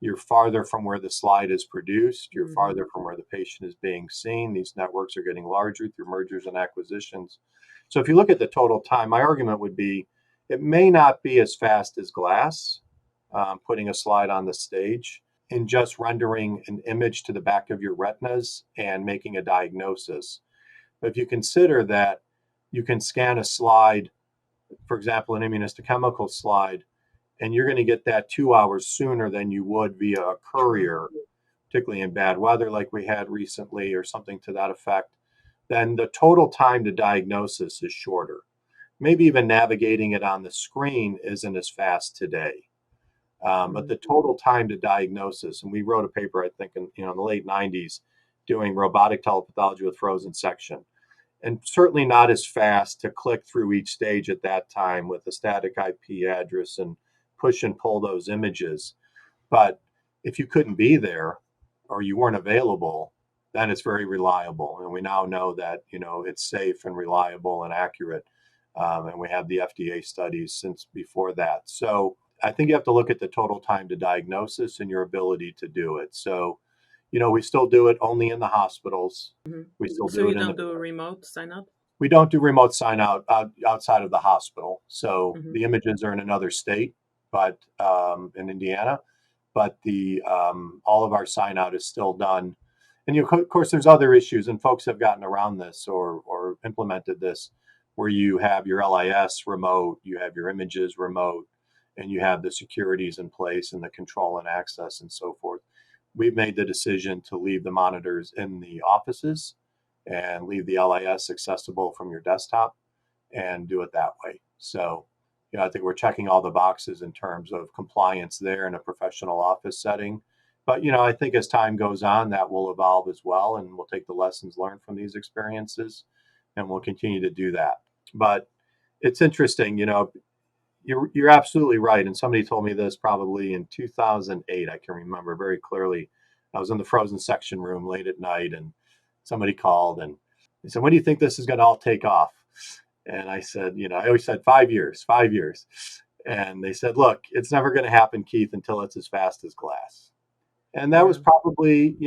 you're farther from where the slide is produced, you're Hmm. farther from where the patient is being seen. These networks are getting larger through mergers and acquisitions. So if you look at the total time, my argument would be it may not be as fast as glass, putting a slide on the stage, in just rendering an image to the back of your retinas and making a diagnosis. But if you consider that you can scan a slide for example, an immunohistochemical slide, and you're going to get that 2 hours sooner than you would via a True. courier, particularly in bad weather like we had recently or something to that effect, then the total time to diagnosis is shorter. Maybe even navigating it on the screen isn't as fast today. But Mm-hmm. the total time to diagnosis, and we wrote a paper, I think, in the late 90s, doing robotic telepathology with frozen section, and certainly not as fast to click through each stage at that time with a static IP address and push and pull those images. But if you couldn't be there or you weren't available, then it's very reliable. And we now know that, it's safe and reliable and accurate. And we have the FDA studies since before that. So I think you have to look at the total time to diagnosis and your ability to do it. So, we still do it only in the hospitals. We still So do you it in don't the do a remote sign up? we don't do remote sign outside of the hospital. So Mm-hmm. the images are in another state, but in Indiana, but the all of our sign out is still done. And of course, there's other issues, and folks have gotten around this or implemented this, where you have your LIS remote, you have your images remote, and you have the securities in place and the control and access and so forth. We've made the decision to leave the monitors in the offices and leave the LIS accessible from your desktop and do it that way. So, I think we're checking all the boxes in terms of compliance there in a professional office setting. But, I think as time goes on, that will evolve as well, and we'll take the lessons learned from these experiences and we'll continue to do that. But it's interesting, you're absolutely right. And somebody told me this probably in 2008. I can remember very clearly. I was in the frozen section room late at night, and somebody called and they said, "When do you think this is going to all take off?" And I said, I always said 5 years, 5 years. And they said, "Look, it's never going to happen, Keith, until it's as fast as glass." And that was Yeah. probably,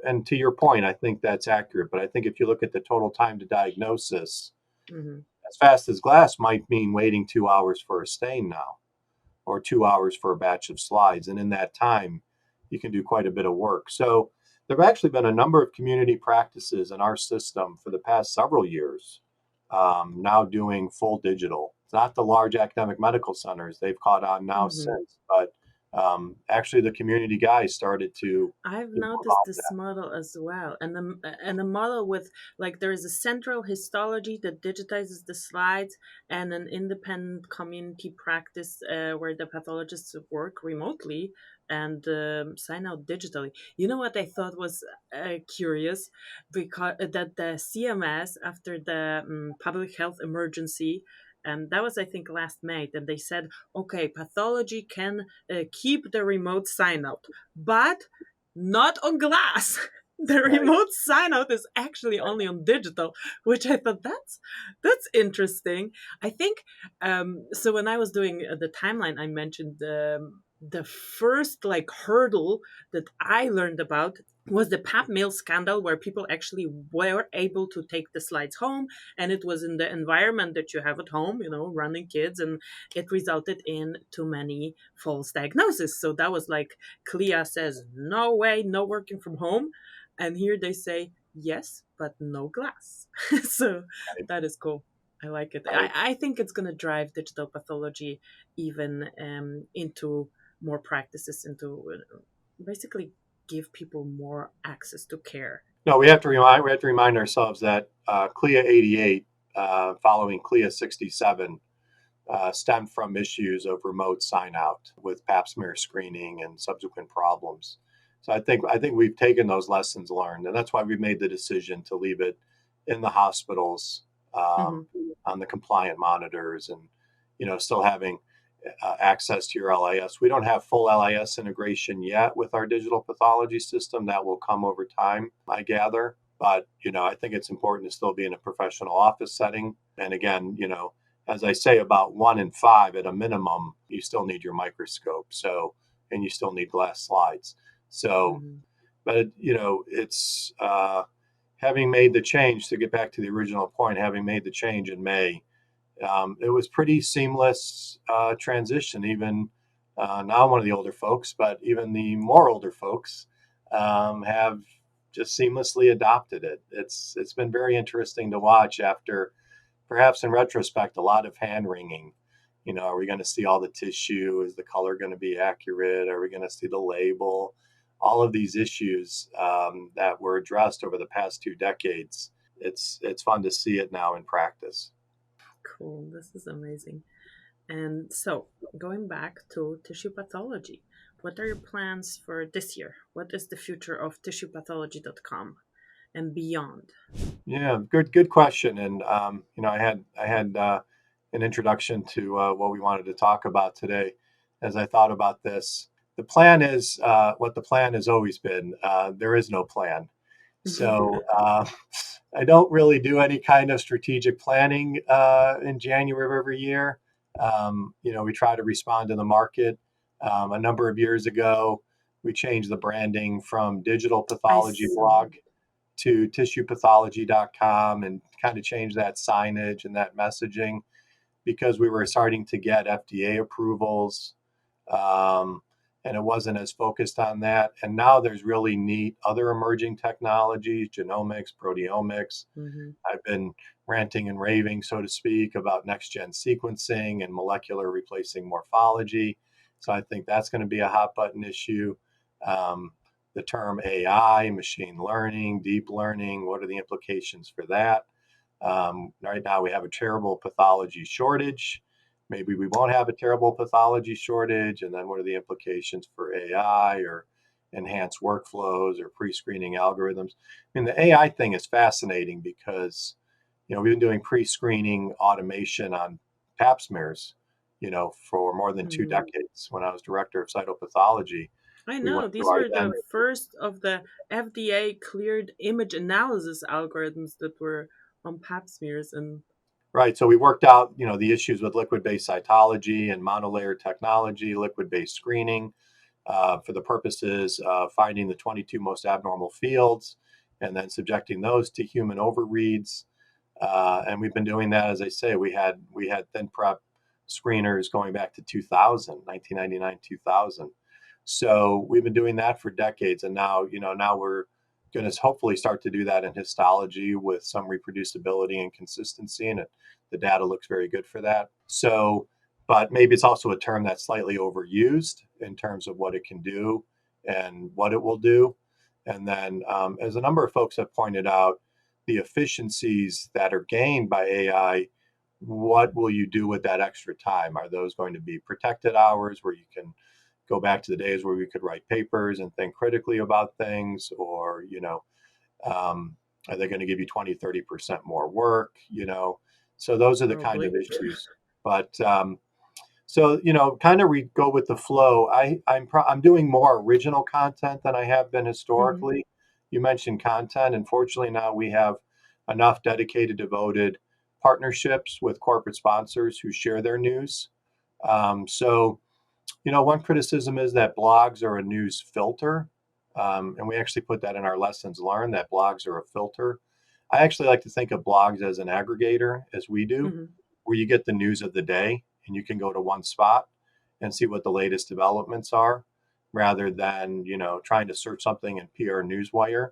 and to your point, I think that's accurate. But I think if you look at the total time to diagnosis, Mm-hmm. as fast as glass might mean waiting 2 hours for a stain now, or 2 hours for a batch of slides. And in that time, you can do quite a bit of work. So there have actually been a number of community practices in our system for the past several years now doing full digital. It's not the large academic medical centers. They've caught on now Mm-hmm. since, but actually the community guys started I've to noticed evolve this that. model as well, and a model with like there is a central histology that digitizes the slides, and an independent community practice where the pathologists work remotely and sign out digitally. You know what I thought was curious, because that the CMS after the public health emergency. And that was, I think, last May. And they said, okay, pathology can keep the remote sign out, but not on glass. The Right. remote sign out is actually only on digital, which I thought that's interesting. I think so. When I was doing the timeline, I mentioned the first like hurdle that I learned about was the pap mill scandal, where people actually were able to take the slides home, and it was in the environment that you have at home, running kids, and it resulted in too many false diagnoses. So that was like Clea says, no way, no working from home. And here they say, yes, but no glass. So Right. that is cool. I like it. I, Right. I think it's going to drive digital pathology even into more practices, into basically give people more access to care. No, we have to remind ourselves that CLIA 88, following CLIA 67, stemmed from issues of remote sign out with pap smear screening and subsequent problems. So I think we've taken those lessons learned, and that's why we made the decision to leave it in the hospitals Mm-hmm. on the compliant monitors, and still having access to your LIS. We don't have full LIS integration yet with our digital pathology system. That will come over time, I gather. But I think it's important to still be in a professional office setting. And again, as I say, about 1 in 5 at a minimum, you still need your microscope. So, and you still need glass slides. So, Mm-hmm. but it's having made the change, to get back to the original point, having made the change in May, it was pretty seamless transition. Even now, I'm one of the older folks, but even the more older folks have just seamlessly adopted it. It's been very interesting to watch after perhaps in retrospect, a lot of hand wringing. Are we going to see all the tissue? Is the color going to be accurate? Are we going to see the label? All of these issues that were addressed over the past 2 decades. It's fun to see it now in practice. Cool. This is amazing. And so, going back to tissue pathology, what are your plans for this year? What is the future of tissuepathology.com and beyond? Yeah, good question. And I had an introduction to what we wanted to talk about today. As I thought about this, the plan is what the plan has always been. There is no plan, so I don't really do any kind of strategic planning in January of every year. We try to respond to the market. A number of years ago, we changed the branding from Digital I Pathology saw. Blog to tissuepathology.com and kind of change that signage and that messaging because we were starting to get FDA approvals. Um, and it wasn't as focused on that. And now there's really neat other emerging technologies, genomics, proteomics. Mm-hmm. I've been ranting and raving, so to speak, about next gen sequencing and molecular replacing morphology. So I think that's going to be a hot button issue. Um, the term AI, machine learning, deep learning, what are the implications for that? Right now, we have a terrible pathology shortage. Maybe we won't have a terrible pathology shortage. And then what are the implications for AI or enhanced workflows or pre screening algorithms? I mean, the AI thing is fascinating because, we've been doing pre screening automation on pap smears, for more than two Mm-hmm. decades. When I was director of cytopathology, I we went know through these our were the first of the FDA cleared image analysis algorithms that were on pap smears. And Right. So we worked out, the issues with liquid-based cytology and monolayer technology, liquid-based screening, for the purposes of finding the 22 most abnormal fields and then subjecting those to human overreads. And we've been doing that, as I say, we had thin prep screeners going back to 2000, 1999, 2000. So we've been doing that for decades, and now we're going to hopefully start to do that in histology with some reproducibility and consistency, and the data looks very good for that. So, but maybe it's also a term that's slightly overused in terms of what it can do and what it will do. And then, as a number of folks have pointed out, the efficiencies that are gained by AI, what will you do with that extra time? Are those going to be protected hours where you can go back to the days where we could write papers and think critically about things? Or, um, are they going to give you 20, 30% more work? So those are the kind of probably. issues. But so kind of go with the flow. I'm doing more original content than I have been Mm-hmm. historically. You mentioned content, and fortunately now we have enough dedicated, devoted partnerships with corporate sponsors who share their news. So one criticism is that blogs are a news filter, and we actually put that in our lessons learned that blogs are a filter. I actually like to think of blogs as an aggregator, as we do, Mm-hmm. where you get the news of the day and you can go to one spot and see what the latest developments are, rather than trying to search something in PR Newswire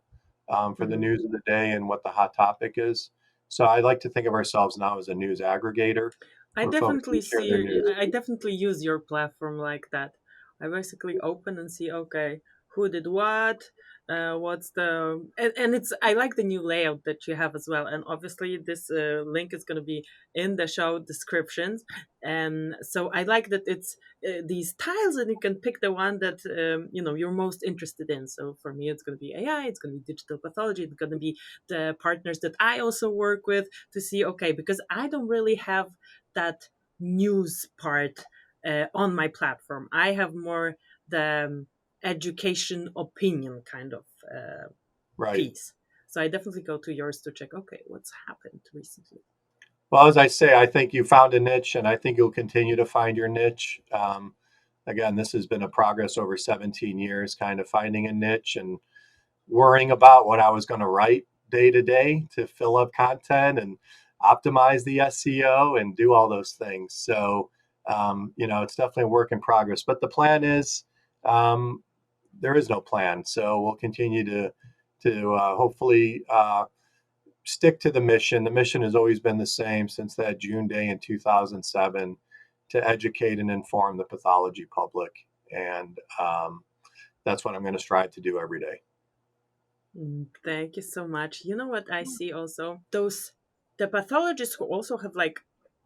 for the Mm-hmm. news of the day and what the hot topic is. So I like to think of ourselves now as a news aggregator, where folks can share their news. I definitely use your platform like that. I basically open and see, okay, who did what, what's the, and it's, I like the new layout that you have as well. And obviously this link is going to be in the show descriptions. And so I like that it's these tiles and you can pick the one that, you're most interested in. So for me, it's going to be AI, it's going to be digital pathology, it's going to be the partners that I also work with to see, okay, because I don't really have that news part on my platform. I have more the education opinion kind of Right. piece. So I definitely go to yours to check, okay, what's happened recently. Well, as I say, I think you found a niche, and I think you'll continue to find your niche. Again, this has been a progress over 17 years, kind of finding a niche and worrying about what I was going to write day to day to fill up content and optimize the SEO and do all those things. So, it's definitely a work in progress. But the plan is, um, there is no plan. So we'll continue to hopefully stick to the mission. The mission has always been the same since that June day in 2007, to educate and inform the pathology public. And that's what I'm going to strive to do every day. Thank you so much. You know what I see also? The pathologists who also have like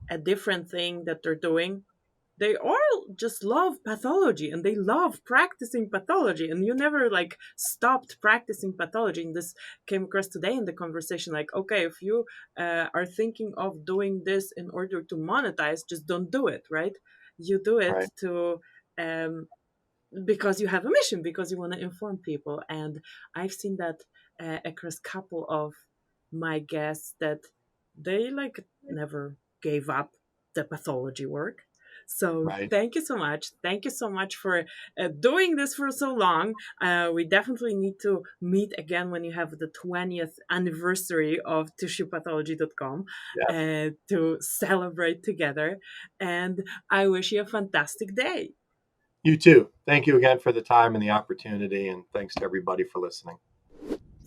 a different thing that they're doing, they all just love pathology and they love practicing pathology, and you never like stopped practicing pathology. And this came across today in the conversation, like, okay, if you are thinking of doing this in order to monetize, just don't do it, right? You do it Right. to um, because you have a mission, because you want to inform people. And I've seen that across a couple of my guests, that they like never gave up the pathology work. So Right. thank you so much. Thank you so much for doing this for so long. We definitely need to meet again when you have the 20th anniversary of tissuepathology.com Yes. to celebrate together. And I wish you a fantastic day. You too. Thank you again for the time and the opportunity. And thanks to everybody for listening.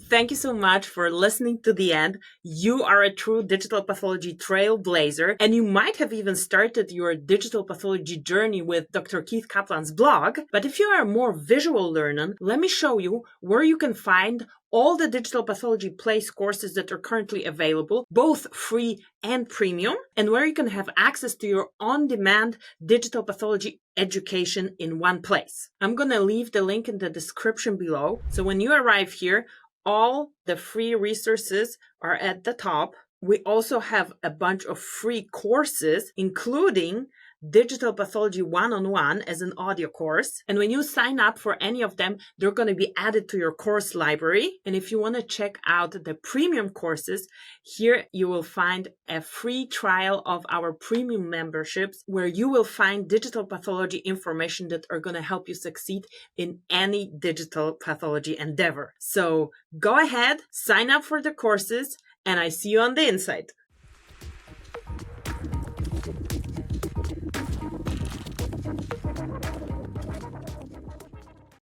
Thank you so much for listening to the end. You are a true digital pathology trailblazer, and you might have even started your digital pathology journey with Dr. Keith Kaplan's blog. But if you are a more visual learner, let me show you where you can find all the digital pathology place courses that are currently available, both free and premium, and where you can have access to your on-demand digital pathology education in one place. I'm going to leave the link in the description below. So when you arrive here, all the free resources are at the top. We also have a bunch of free courses, including Digital Pathology One-on-One as an audio course. And when you sign up for any of them, they're going to be added to your course library. And if you want to check out the premium courses, here you will find a free trial of our premium memberships, where you will find digital pathology information that are going to help you succeed in any digital pathology endeavor. So go ahead, sign up for the courses, and I see you on the inside.